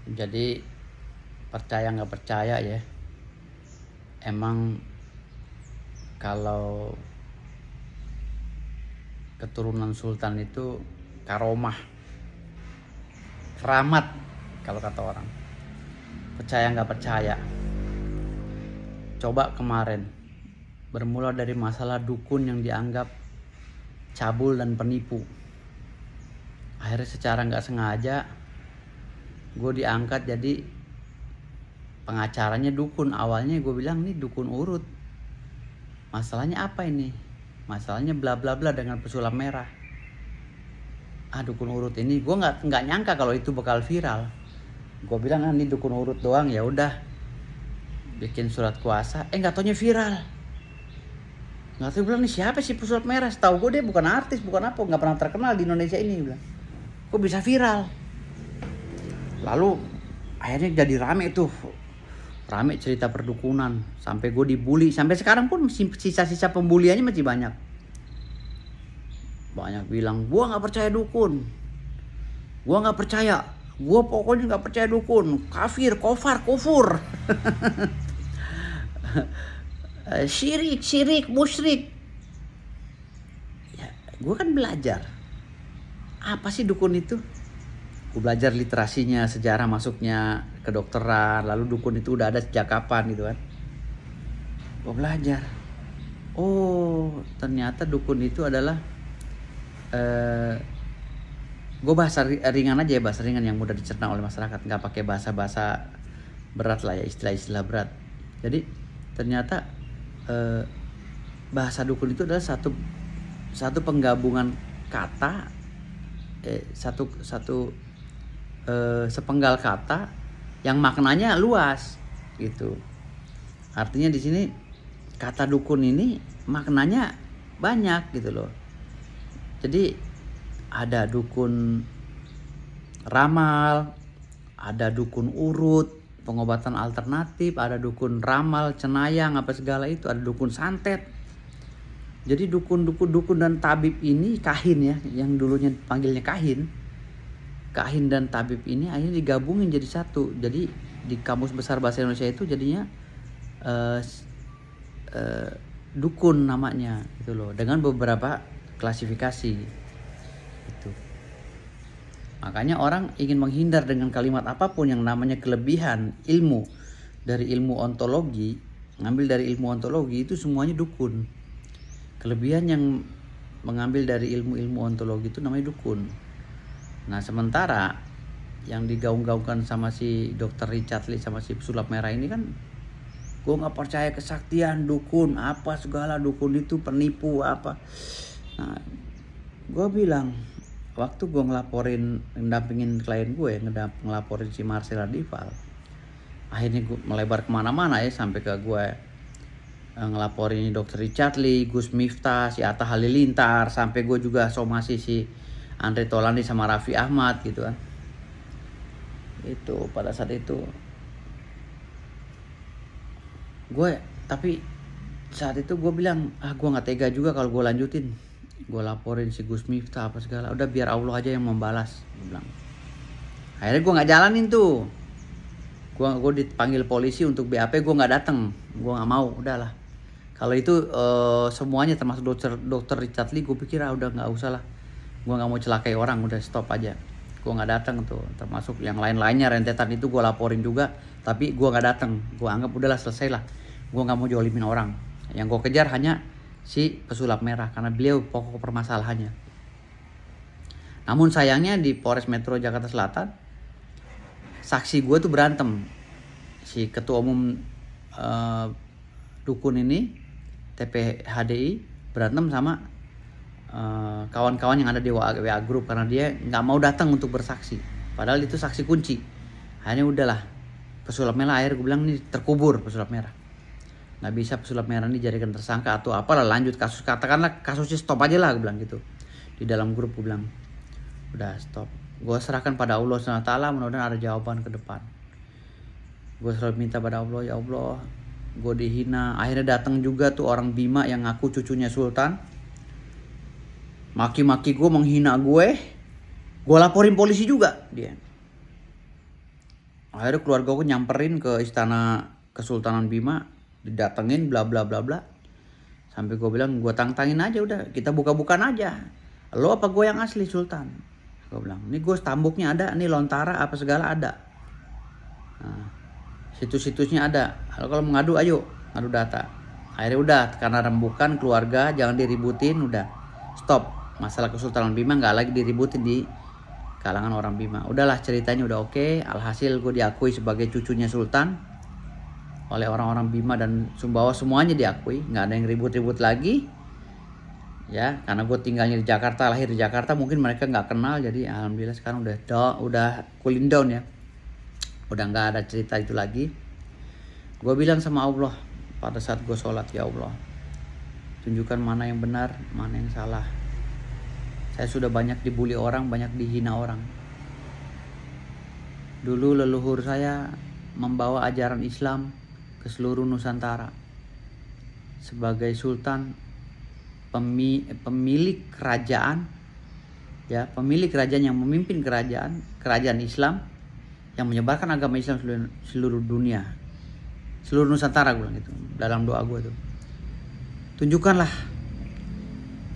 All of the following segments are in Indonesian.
Jadi percaya nggak percaya ya, emang kalau keturunan sultan itu karomah, keramat kalau kata orang. Percaya nggak percaya. Coba kemarin bermula dari masalah dukun yang dianggap cabul dan penipu. Akhirnya secara nggak sengaja gue diangkat jadi pengacaranya dukun. Awalnya gue bilang nih dukun urut. Masalahnya apa ini? Masalahnya bla bla bla dengan pesulap merah. Dukun urut ini gue nggak nyangka kalau itu bakal viral. Gue bilang ini dukun urut doang, ya udah bikin surat kuasa. Nggak taunya viral. Nggak tahu, bilang nih siapa sih pesulap merah? Setahu gue dia bukan artis, bukan apa, nggak pernah terkenal di Indonesia ini. Bilang kok bisa viral. Lalu akhirnya jadi rame cerita perdukunan, sampai gue dibully. Sampai sekarang pun sisa-sisa pembuliannya masih banyak bilang gue nggak percaya dukun, gue nggak percaya, gue pokoknya nggak percaya dukun, kafir, kufur. syirik, musyrik. Ya, gue kan belajar apa sih dukun itu. Gue belajar literasinya, sejarah masuknya kedokteran, lalu dukun itu udah ada sejak kapan gitu kan. Gue belajar. Oh, ternyata dukun itu adalah gue bahasa ringan aja ya, bahasa ringan yang mudah dicerna oleh masyarakat, nggak pakai bahasa berat lah ya, istilah berat. Jadi ternyata bahasa dukun itu adalah satu penggabungan kata, sepenggal kata yang maknanya luas gitu. Artinya di sini kata dukun ini maknanya banyak gitu loh. Jadi ada dukun ramal, ada dukun urut, pengobatan alternatif, ada dukun ramal, cenayang, apa segala itu, ada dukun santet. Jadi dukun dan tabib ini, kahin ya, yang dulunya panggilnya kahin dan tabib ini akhirnya digabungin jadi satu. Jadi di Kamus Besar Bahasa Indonesia itu jadinya dukun namanya gitu loh, dengan beberapa klasifikasi itu. Makanya orang ingin menghindar dengan kalimat apapun yang namanya kelebihan ilmu dari ilmu ontologi, ngambil dari ilmu ontologi itu semuanya dukun. Kelebihan yang mengambil dari ilmu ontologi itu namanya dukun. Nah, sementara yang digaung-gaungkan sama si Dr. Richard Lee sama si pesulap merah ini kan, gue nggak percaya kesaktian dukun, apa segala dukun itu penipu apa. Nah, gue bilang waktu gue ngedampingin klien gue, ngelaporin si Marcella Dival, akhirnya gue melebar kemana-mana ya, sampai ke gue ngelaporin Dr. Richard Lee, Gus Miftah, si Atta Halilintar, sampai gue juga somasi si Andre Taulany sama Raffi Ahmad gitu kan. Itu pada saat itu tapi saat itu gue bilang gue nggak tega juga kalau gue lanjutin, gue laporin si Gus Miftah apa segala, udah biar Allah aja yang membalas, gue bilang. Akhirnya gue nggak jalanin tuh, gue dipanggil polisi untuk BAP, gue nggak datang, gue nggak mau, udahlah. Kalau itu semuanya termasuk dokter Richard Lee, gue pikir udah nggak usah lah, gue nggak mau celakai orang, udah stop aja. Gue nggak datang tuh, termasuk yang lainnya rentetan itu gue laporin juga, tapi gue nggak datang, gue anggap udahlah selesai lah, gue nggak mau jolimin orang. Yang gue kejar hanya si pesulap merah karena beliau pokok permasalahannya. Namun sayangnya di Polres Metro Jakarta Selatan, saksi gue tuh berantem. Si ketua umum dukun ini, TPHDI, berantem sama kawan-kawan yang ada di WA Group karena dia nggak mau datang untuk bersaksi. Padahal itu saksi kunci. Akhirnya udahlah, pesulap merah akhirnya gue bilang ini terkubur pesulap merah. Nggak bisa pesulap merah ini jadikan tersangka atau apalah, lanjut kasus, katakanlah kasusnya stop aja lah, gue bilang gitu. Di dalam grup gue bilang udah stop, gue serahkan pada Allah SWT, mudah-mudahan ada jawaban ke depan. Gue selalu minta pada Allah, ya Allah, gue dihina. Akhirnya datang juga tuh orang Bima yang ngaku cucunya Sultan, maki-maki gue, menghina gue laporin polisi juga dia. Akhirnya keluarga aku nyamperin ke istana Kesultanan Bima, didatengin bla bla bla bla. Sampai gue bilang, gue tantangin aja udah, kita buka-bukaan aja. Lo apa gue yang asli Sultan? Gue bilang, ini gue stambuknya ada, ini lontara apa segala ada. Nah, situs-situsnya ada. Kalau mengadu ayo, ngadu data. Akhirnya udah, karena rembukan keluarga jangan diributin, udah stop. Masalah Kesultanan Bima nggak lagi diributin di kalangan orang Bima. Udahlah ceritanya udah oke. Alhasil gue diakui sebagai cucunya Sultan oleh orang-orang Bima dan Sumbawa, semuanya diakui, nggak ada yang ribut-ribut lagi. Ya, karena gue tinggalnya di Jakarta, lahir di Jakarta, mungkin mereka nggak kenal, jadi alhamdulillah sekarang udah cooling down ya, udah nggak ada cerita itu lagi. Gue bilang sama Allah pada saat gue sholat, ya Allah, tunjukkan mana yang benar, mana yang salah. Saya sudah banyak dibully orang, banyak dihina orang. Dulu leluhur saya membawa ajaran Islam ke seluruh Nusantara. Sebagai sultan, pemilik kerajaan, ya, pemilik kerajaan yang memimpin kerajaan Islam yang menyebarkan agama Islam seluruh dunia, seluruh Nusantara, gue bilang gitu dalam doa gue tuh. Tunjukkanlah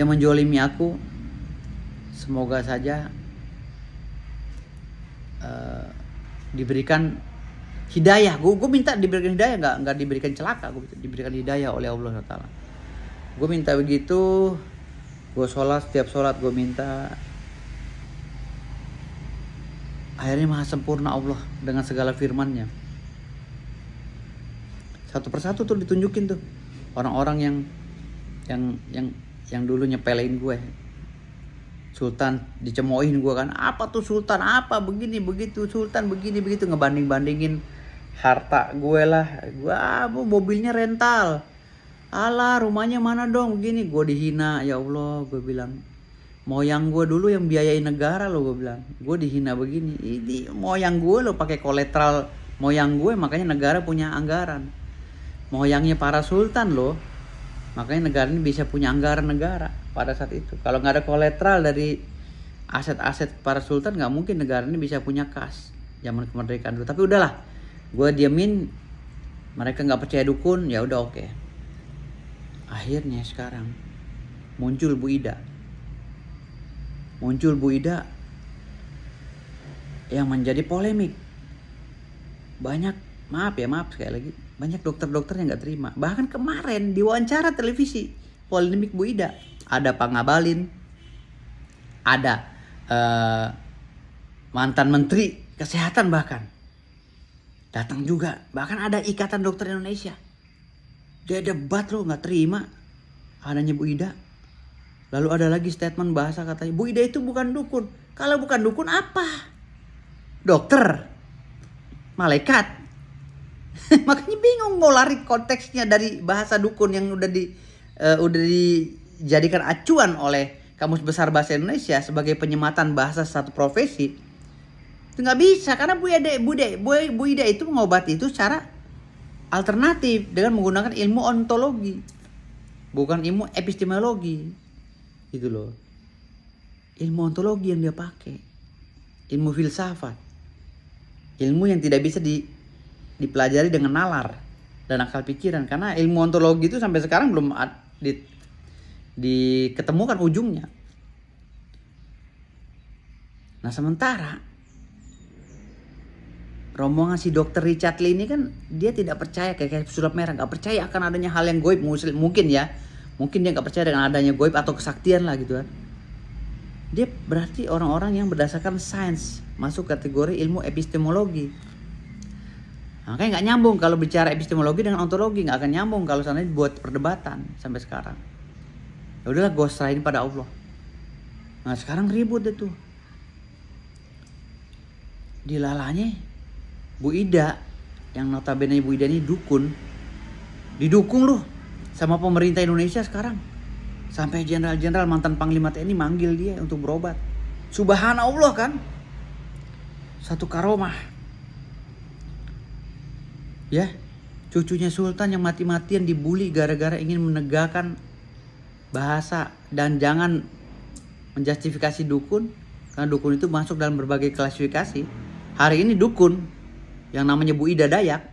yang menjolimi aku, semoga saja diberikan hidayah. Gue minta diberikan hidayah, nggak diberikan celaka, gue diberikan hidayah oleh Allah SWT. Gue minta begitu. Gue sholat, setiap sholat gue minta. Akhirnya maha sempurna Allah dengan segala firman-Nya. Satu persatu tuh ditunjukin tuh orang-orang yang dulu nyepelein gue. Sultan dicemoohin gue kan, apa tuh Sultan, apa begini begitu, Sultan begini begitu, ngebanding-bandingin harta gue lah. Gue mobilnya rental, alah rumahnya mana dong begini. Gue dihina, ya Allah, gue bilang moyang gue dulu yang biayain negara lo, gue bilang gue dihina begini. Ini moyang gue lo pakai kolateral moyang gue, makanya negara punya anggaran. Moyangnya para sultan lo, makanya negara ini bisa punya anggaran negara pada saat itu. Kalau nggak ada kolateral dari aset-aset para sultan, nggak mungkin negara ini bisa punya kas zaman kemerdekaan dulu. Tapi udahlah, gue diamin. Mereka nggak percaya dukun, ya udah oke. Akhirnya sekarang muncul Bu Ida. Muncul Bu Ida yang menjadi polemik. Banyak, maaf sekali lagi, banyak dokter-dokter yang nggak terima. Bahkan kemarin di wawancara televisi, polemik Bu Ida. Ada Pak Ngabalin, ada mantan Menteri Kesehatan bahkan datang juga. Bahkan ada Ikatan Dokter Indonesia. Dia debat loh, nggak terima adanya Bu Ida. Lalu ada lagi statement bahasa katanya, Bu Ida itu bukan dukun. Kalau bukan dukun apa? Dokter? Malaikat? Makanya bingung mau lari konteksnya dari bahasa dukun yang udah dijadikan acuan oleh Kamus Besar Bahasa Indonesia sebagai penyematan bahasa satu profesi. Itu nggak bisa, karena Bu Ida itu mengobati itu secara alternatif dengan menggunakan ilmu ontologi, bukan ilmu epistemologi, gitu loh. Ilmu ontologi yang dia pakai, ilmu filsafat, ilmu yang tidak bisa dipelajari dengan nalar dan akal pikiran, karena ilmu ontologi itu sampai sekarang belum diketemukan ujungnya. Nah sementara rombongan si dokter Richard Lee ini kan dia tidak percaya, kayak sulap merah, nggak percaya akan adanya hal yang goib. Mungkin dia nggak percaya dengan adanya goib atau kesaktian lah gitu kan. Dia berarti orang-orang yang berdasarkan sains, masuk kategori ilmu epistemologi. Makanya nggak nyambung kalau bicara epistemologi dengan ontologi, nggak akan nyambung kalau sana buat perdebatan sampai sekarang. Ya udahlah, gue serahin pada Allah. Nah sekarang ribut itu. Dilalanya Bu Ida, yang notabene Bu Ida ini dukun, didukung loh sama pemerintah Indonesia sekarang. Sampai jenderal-jenderal mantan Panglima TNI manggil dia untuk berobat. Subhanallah kan. Satu karomah. Ya, cucunya Sultan yang mati-matian dibully gara-gara ingin menegakkan bahasa dan jangan menjustifikasi dukun, karena dukun itu masuk dalam berbagai klasifikasi. Hari ini dukun yang namanya Bu Ida Dayak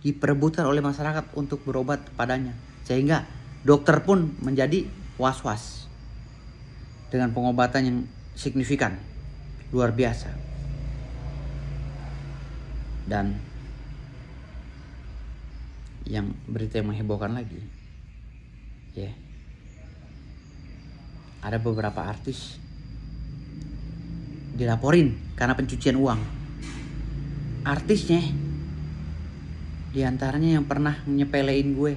diperebutkan oleh masyarakat untuk berobat padanya. Sehingga dokter pun menjadi was-was dengan pengobatan yang signifikan, luar biasa. Dan yang berita yang menghebohkan lagi, ya, ada beberapa artis dilaporin karena pencucian uang. Artisnya diantaranya yang pernah nyepelein gue,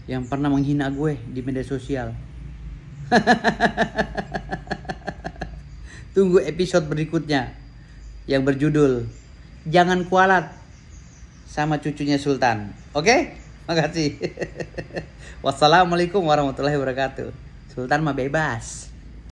yang pernah menghina gue di media sosial. Tunggu episode berikutnya yang berjudul Jangan Kualat sama cucunya Sultan. Oke? Makasih. Wassalamualaikum warahmatullahi wabarakatuh. Sultan mah bebas.